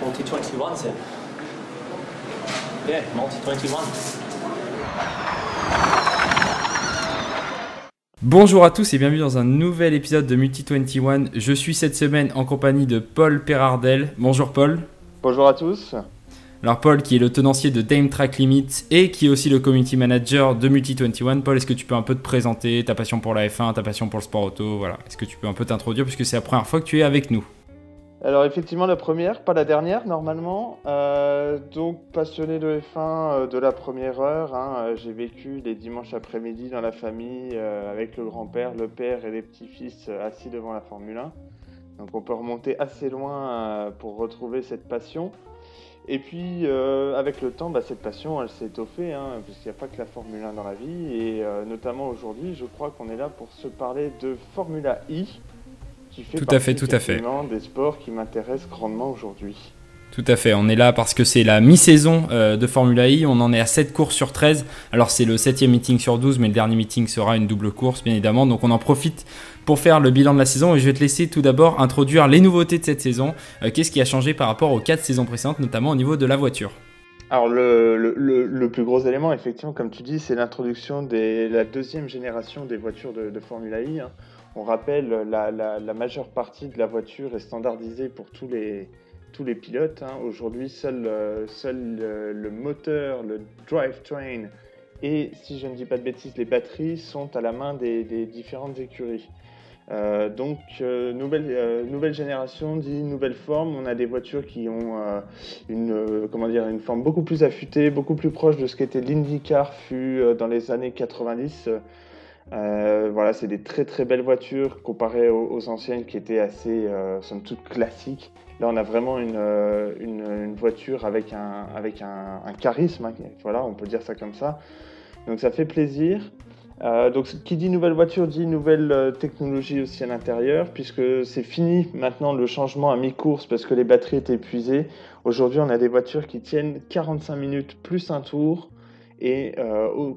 Multi-21, c'est... Yeah, Multi-21. Bonjour à tous et bienvenue dans un nouvel épisode de Multi-21. Je suis cette semaine en compagnie de Paul Perardel. Bonjour Paul. Bonjour à tous. Alors Paul qui est le tenancier de Time Track Limits et qui est aussi le community manager de Multi-21. Paul, est-ce que tu peux un peu te présenter ta passion pour la F1, ta passion pour le sport auto, voilà. Est-ce que tu peux un peu t'introduire puisque c'est la première fois que tu es avec nous? Alors effectivement la première, pas la dernière normalement. Donc passionné de F1 de la première heure. J'ai vécu les dimanches après-midi dans la famille avec le grand-père, le père et les petits-fils assis devant la Formule 1. Donc on peut remonter assez loin pour retrouver cette passion. Et puis avec le temps, cette passion elle s'est étoffée, puisqu'il n'y a pas que la Formule 1 dans la vie. Et notamment aujourd'hui, je crois qu'on est là pour se parler de Formula E. Qui fait tout à fait. des sports qui m'intéressent grandement aujourd'hui. Tout à fait, on est là parce que c'est la mi-saison de Formula E, on en est à 7 courses sur 13, alors c'est le 7e meeting sur 12, mais le dernier meeting sera une double course bien évidemment, donc on en profite pour faire le bilan de la saison et je vais te laisser tout d'abord introduire les nouveautés de cette saison. Qu'est-ce qui a changé par rapport aux 4 saisons précédentes, notamment au niveau de la voiture? Alors le plus gros élément, effectivement, comme tu dis, c'est l'introduction de la deuxième génération des voitures de Formula E. On rappelle, la majeure partie de la voiture est standardisée pour tous les pilotes. Aujourd'hui, seul le moteur, le drivetrain et, si je ne dis pas de bêtises, les batteries sont à la main des différentes écuries. Nouvelle génération dit nouvelle forme. On a des voitures qui ont une forme beaucoup plus affûtée, beaucoup plus proche de ce qu'était l'IndyCar fut dans les années 90. C'est des très très belles voitures comparées aux anciennes qui étaient assez, somme toute, classiques. Là, on a vraiment une voiture avec un charisme, voilà, on peut dire ça comme ça. Donc ça fait plaisir. Donc qui dit nouvelle voiture dit nouvelle technologie aussi à l'intérieur, puisque c'est fini maintenant le changement à mi-course parce que les batteries étaient épuisées. Aujourd'hui, on a des voitures qui tiennent 45 minutes plus un tour. Et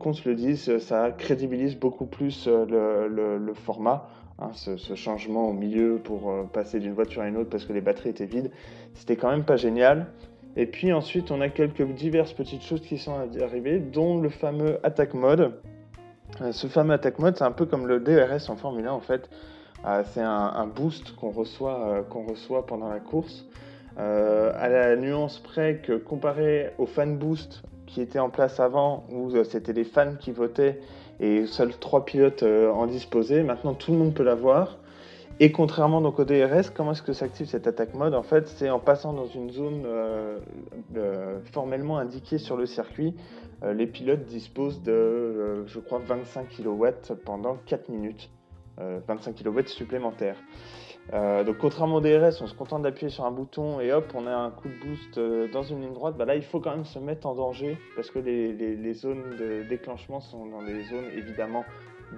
qu'on se le dise, ça crédibilise beaucoup plus le format. Ce changement au milieu pour passer d'une voiture à une autre parce que les batteries étaient vides, c'était quand même pas génial. Et puis ensuite, on a quelques diverses petites choses qui sont arrivées, dont le fameux Attack Mode. Ce fameux Attack Mode, c'est un peu comme le DRS en Formule 1 en fait. C'est un boost qu'on reçoit pendant la course. À la nuance près que comparé au Fan Boost qui était en place avant, où c'était les fans qui votaient et seuls 3 pilotes en disposaient, maintenant tout le monde peut l'avoir. Et contrairement donc au DRS, comment est-ce que s'active cet Attack Mode? En fait, c'est en passant dans une zone formellement indiquée sur le circuit. Les pilotes disposent de, je crois, 25 kW pendant 4 minutes. 25 kW supplémentaires. Donc contrairement au DRS, on se contente d'appuyer sur un bouton et hop, on a un coup de boost dans une ligne droite. Là, il faut quand même se mettre en danger parce que les zones de déclenchement sont dans des zones évidemment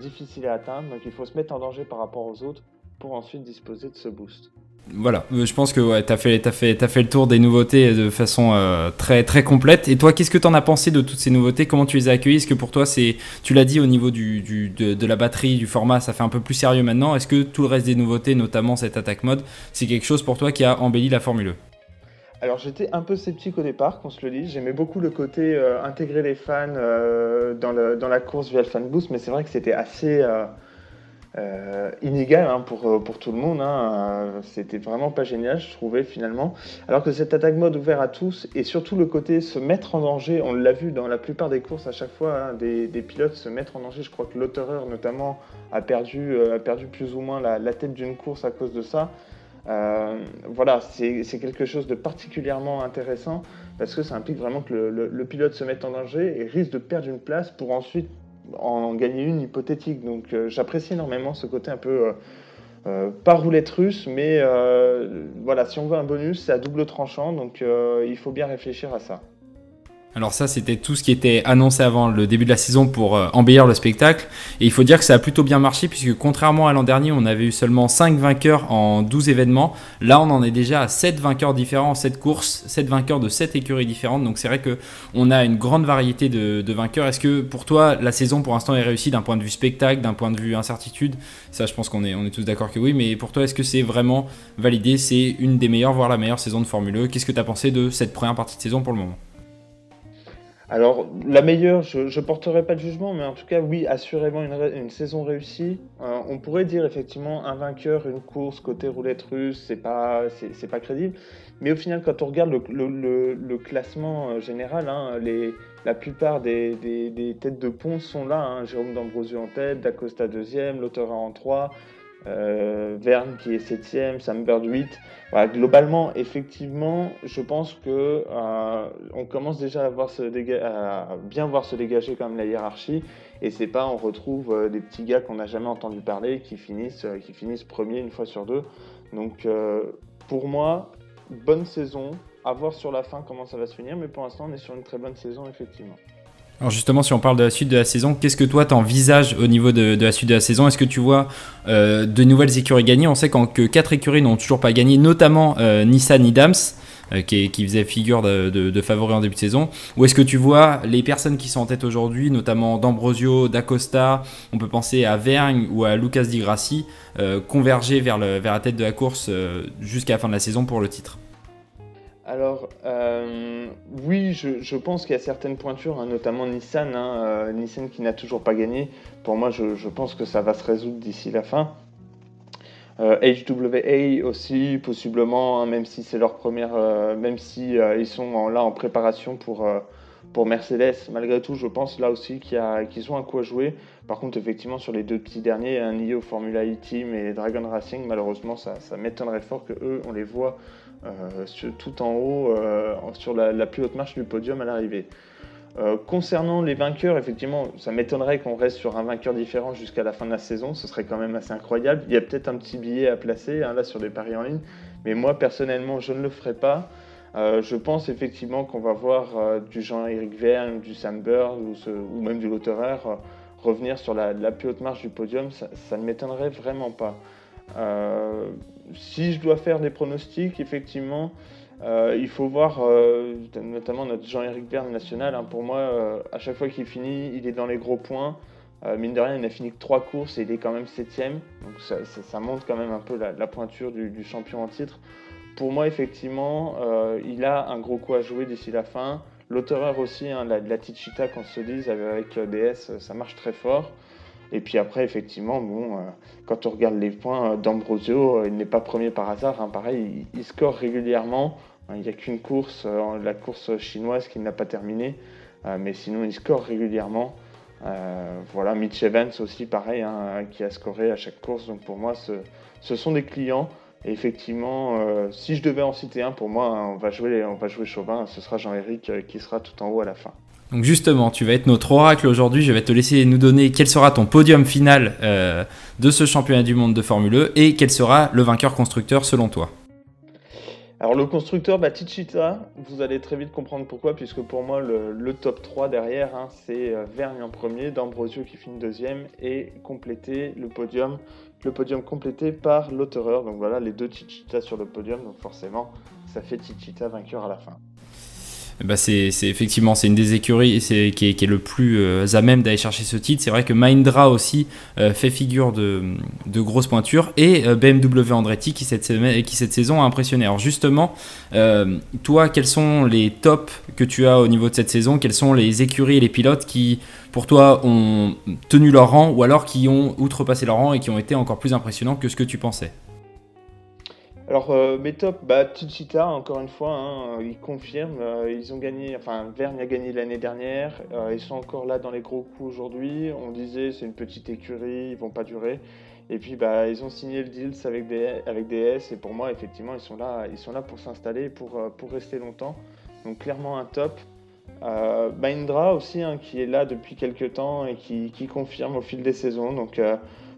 difficiles à atteindre. Donc il faut se mettre en danger par rapport aux autres pour ensuite disposer de ce boost. Voilà, je pense que t'as fait le tour des nouveautés de façon très, très complète. Et toi, qu'est-ce que t'en as pensé de toutes ces nouveautés? Comment tu les as accueillies? Est-ce que pour toi, tu l'as dit au niveau de la batterie, du format, ça fait un peu plus sérieux maintenant? Est-ce que tout le reste des nouveautés, notamment cet Attack Mode, c'est quelque chose pour toi qui a embelli la Formule 1? Alors j'étais un peu sceptique au départ, qu'on se le dise. J'aimais beaucoup le côté intégrer les fans dans la course via le Fan Boost, mais c'est vrai que c'était assez... inégal pour tout le monde. C'était vraiment pas génial, je trouvais, finalement. Alors que cet attack mode ouvert à tous, et surtout le côté se mettre en danger, on l'a vu dans la plupart des courses à chaque fois, des pilotes se mettre en danger. Je crois que Lotterer notamment a perdu plus ou moins la tête d'une course à cause de ça. C'est quelque chose de particulièrement intéressant parce que ça implique vraiment que le pilote se mette en danger et risque de perdre une place pour ensuite en gagner une hypothétique. Donc j'apprécie énormément ce côté un peu pas roulette russe, mais si on veut un bonus, c'est à double tranchant, donc il faut bien réfléchir à ça. Alors ça, c'était tout ce qui était annoncé avant le début de la saison pour embellir le spectacle. Et il faut dire que ça a plutôt bien marché puisque contrairement à l'an dernier, on avait eu seulement 5 vainqueurs en 12 événements. Là, on en est déjà à 7 vainqueurs différents en 7 courses, 7 vainqueurs de 7 écuries différentes. Donc c'est vrai qu'on a une grande variété de vainqueurs. Est-ce que pour toi, la saison pour l'instant est réussie d'un point de vue spectacle, d'un point de vue incertitude? Ça, je pense qu'on est tous d'accord que oui. Mais pour toi, est-ce que c'est vraiment validé? C'est une des meilleures, voire la meilleure saison de Formule E. Qu'est-ce que tu as pensé de cette première partie de saison pour le moment? Alors, la meilleure, je ne porterai pas de jugement, mais en tout cas, oui, assurément une saison réussie. On pourrait dire effectivement un vainqueur, une course côté roulette russe, c'est pas crédible. Mais au final, quand on regarde le classement général, hein, la plupart des têtes de pont sont là, hein. Jérôme D'Ambrosio en tête, D'Acosta deuxième, Lauterer en 3, Verne qui est 7e, Sam Bird 8. Voilà, globalement, effectivement, je pense que on commence déjà à bien voir se dégager quand même la hiérarchie. Et c'est pas, on retrouve des petits gars qu'on n'a jamais entendu parler qui finissent premiers une fois sur deux. Donc, pour moi, bonne saison. À voir sur la fin comment ça va se finir, mais pour l'instant, on est sur une très bonne saison, effectivement. Alors justement, si on parle de la suite de la saison, qu'est-ce que toi t'envisages au niveau de la suite de la saison? Est-ce que tu vois de nouvelles écuries gagner? On sait que 4 écuries n'ont toujours pas gagné, notamment Nissan Idams, qui faisait figure de favoris en début de saison. Ou est-ce que tu vois les personnes qui sont en tête aujourd'hui, notamment D'Ambrosio, D'Acosta, on peut penser à Vergne ou à Lucas Di Grassi, converger vers la tête de la course jusqu'à la fin de la saison pour le titre? Alors, oui, je pense qu'il y a certaines pointures, hein, notamment Nissan, hein, Nissan qui n'a toujours pas gagné. Pour moi, je pense que ça va se résoudre d'ici la fin. HWA aussi, possiblement, hein, même si c'est leur première, même si ils sont là en préparation pour Mercedes. Malgré tout, je pense là aussi qu'ils ont un coup à jouer. Par contre, effectivement, sur les deux petits derniers, un NIO Formula E Team et Dragon Racing, malheureusement, ça m'étonnerait fort que eux, on les voit tout en haut, sur la plus haute marche du podium à l'arrivée. Concernant les vainqueurs, effectivement, ça m'étonnerait qu'on reste sur un vainqueur différent jusqu'à la fin de la saison. Ce serait quand même assez incroyable. Il y a peut-être un petit billet à placer, hein, là sur des paris en ligne, mais moi personnellement, je ne le ferai pas. Je pense effectivement qu'on va voir du Jean-Éric Vergne, du Sam Bird ou même du Lauterer revenir sur la plus haute marche du podium. Ça ne m'étonnerait vraiment pas. Si je dois faire des pronostics, effectivement, il faut voir notamment notre Jean-Éric Vergne national. Hein, pour moi, à chaque fois qu'il finit, il est dans les gros points. Mine de rien, il n'a fini que 3 courses et il est quand même 7e. Donc ça montre quand même un peu la pointure du champion en titre. Pour moi, effectivement, il a un gros coup à jouer d'ici la fin. Lauterer aussi, hein, la Techeetah, qu'on se dise, avec DS, ça marche très fort. Et puis après, effectivement, quand on regarde les points d'Ambrosio, il n'est pas premier par hasard. Hein, pareil, il score régulièrement. Il n'y a qu'une course, la course chinoise qu'il n'a pas terminée. Mais sinon, il score régulièrement. Voilà, Mitch Evans aussi, pareil, hein, qui a scoré à chaque course. Donc pour moi, ce sont des clients. Et effectivement, si je devais en citer un, pour moi, hein, on va jouer chauvin. Ce sera Jean-Éric qui sera tout en haut à la fin. Donc justement, tu vas être notre oracle aujourd'hui. Je vais te laisser nous donner quel sera ton podium final de ce championnat du monde de Formule E et quel sera le vainqueur constructeur selon toi. Alors le constructeur, Techeetah, vous allez très vite comprendre pourquoi, puisque pour moi le top 3 derrière, hein, c'est Vergne en premier, D'Ambrosio qui finit deuxième et compléter le podium complété par Lauterer. Donc voilà, les deux Techeetah sur le podium, donc forcément ça fait Techeetah vainqueur à la fin. Bah c'est effectivement c'est une des écuries qui est le plus à même d'aller chercher ce titre. C'est vrai que Mahindra aussi fait figure de grosses pointures et BMW Andretti qui cette saison a impressionné. Alors justement, toi, quels sont les tops que tu as au niveau de cette saison? Quelles sont les écuries et les pilotes qui pour toi ont tenu leur rang ou alors qui ont outrepassé leur rang et qui ont été encore plus impressionnants que ce que tu pensais? Alors mes tops, Techeetah encore une fois, hein, ils confirment, ils ont gagné, enfin Vergne a gagné l'année dernière, ils sont encore là dans les gros coups aujourd'hui. On disait c'est une petite écurie, ils vont pas durer. Et puis ils ont signé le deal avec DS et pour moi effectivement ils sont là pour s'installer, pour rester longtemps. Donc clairement un top. Mahindra aussi, hein, qui est là depuis quelques temps et qui confirme au fil des saisons. Donc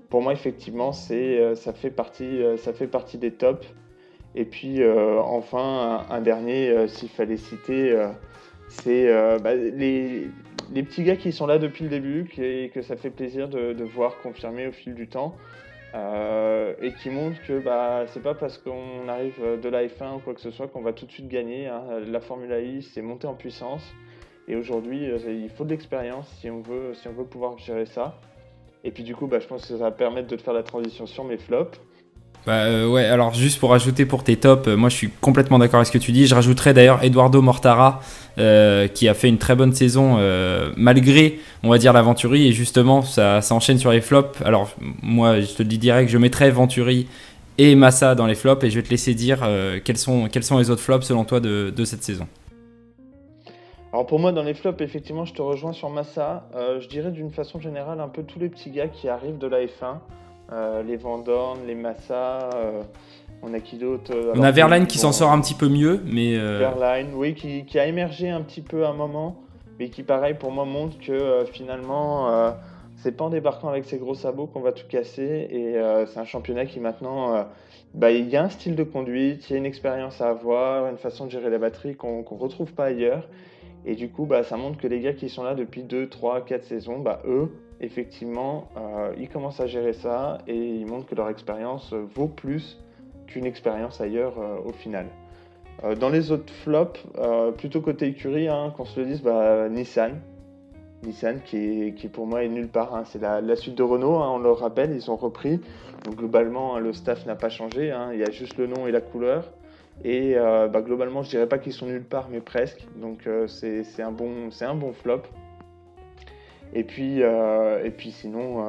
pour moi effectivement ça fait partie des tops. Et puis enfin un dernier, s'il fallait citer, C'est les petits gars qui sont là depuis le début, que ça fait plaisir de voir confirmer au fil du temps. Et qui montrent que c'est pas parce qu'on arrive de la F1 ou quoi que ce soit qu'on va tout de suite gagner, hein. La Formule I, c'est monté en puissance. Et aujourd'hui, il faut de l'expérience si on veut pouvoir gérer ça. Et puis du coup, je pense que ça va permettre de te faire la transition sur mes flops. Ouais, alors juste pour ajouter pour tes tops, moi je suis complètement d'accord avec ce que tu dis. Je rajouterais d'ailleurs Eduardo Mortara qui a fait une très bonne saison malgré, on va dire, la Venturi. Et justement, ça enchaîne sur les flops. Alors moi, je te le dis direct, je mettrais Venturi et Massa dans les flops et je vais te laisser dire quels sont les autres flops selon toi de cette saison. Alors pour moi, dans les flops, effectivement, je te rejoins sur Massa. Je dirais d'une façon générale un peu tous les petits gars qui arrivent de la F1. Les Van Dorn, les Massa, on a qui d'autre On a Verlaine qui s'en sort un petit peu mieux, mais... Verlaine, oui, qui a émergé un petit peu à un moment, mais qui, pareil, pour moi, montre que finalement, c'est pas en débarquant avec ses gros sabots qu'on va tout casser, et c'est un championnat qui maintenant... il y a un style de conduite, il y a une expérience à avoir, une façon de gérer la batterie qu'on retrouve pas ailleurs, et du coup, ça montre que les gars qui sont là depuis 2, 3, 4 saisons, eux, effectivement, ils commencent à gérer ça et ils montrent que leur expérience vaut plus qu'une expérience ailleurs au final. Dans les autres flops, plutôt côté écurie, hein, qu'on se le dise, Nissan. Nissan qui pour moi est nulle part, hein. C'est la suite de Renault, hein, on le rappelle, ils ont repris. Donc globalement, le staff n'a pas changé, hein, il y a juste le nom et la couleur. Et globalement, je dirais pas qu'ils sont nulle part, mais presque. Donc c'est un bon flop. Et puis sinon,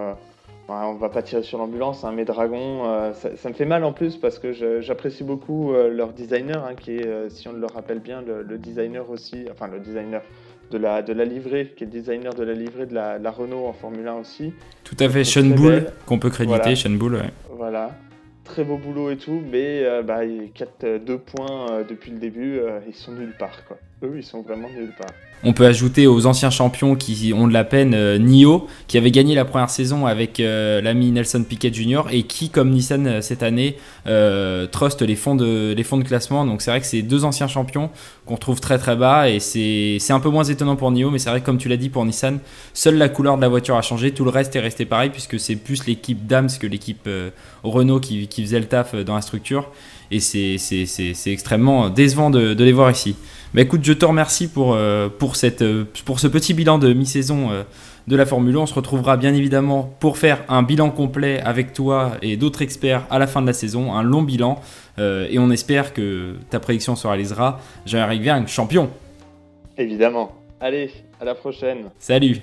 on va pas tirer sur l'ambulance, hein, mais Dragon, ça me fait mal en plus parce que j'apprécie beaucoup leur designer, hein, qui est, si on le rappelle bien, le designer aussi, enfin le designer de la livrée, qui est le designer de la livrée de la Renault en Formule 1 aussi. Tout à fait, Sean Bull, qu'on peut créditer, voilà. Sean Bull, ouais. Voilà. Très beau boulot et tout, mais ils captent 2 points depuis le début, ils sont nulle part, quoi. Eux, ils sont vraiment nulle part. On peut ajouter aux anciens champions qui ont de la peine NIO, qui avait gagné la première saison avec l'ami Nelson Piquet Jr. et qui, comme Nissan cette année, trust les fonds de classement. Donc c'est vrai que c'est 2 anciens champions qu'on trouve très très bas et c'est un peu moins étonnant pour NIO, mais c'est vrai que comme tu l'as dit pour Nissan, seule la couleur de la voiture a changé, tout le reste est resté pareil puisque c'est plus l'équipe Dams que l'équipe Renault qui faisait le taf dans la structure et c'est extrêmement décevant de les voir ici. Écoute, je te remercie pour ce petit bilan de mi-saison de la Formule 1. On se retrouvera bien évidemment pour faire un bilan complet avec toi et d'autres experts à la fin de la saison, un long bilan. Et on espère que ta prédiction se réalisera. J'arrive bien, champion. Évidemment. Allez, à la prochaine. Salut.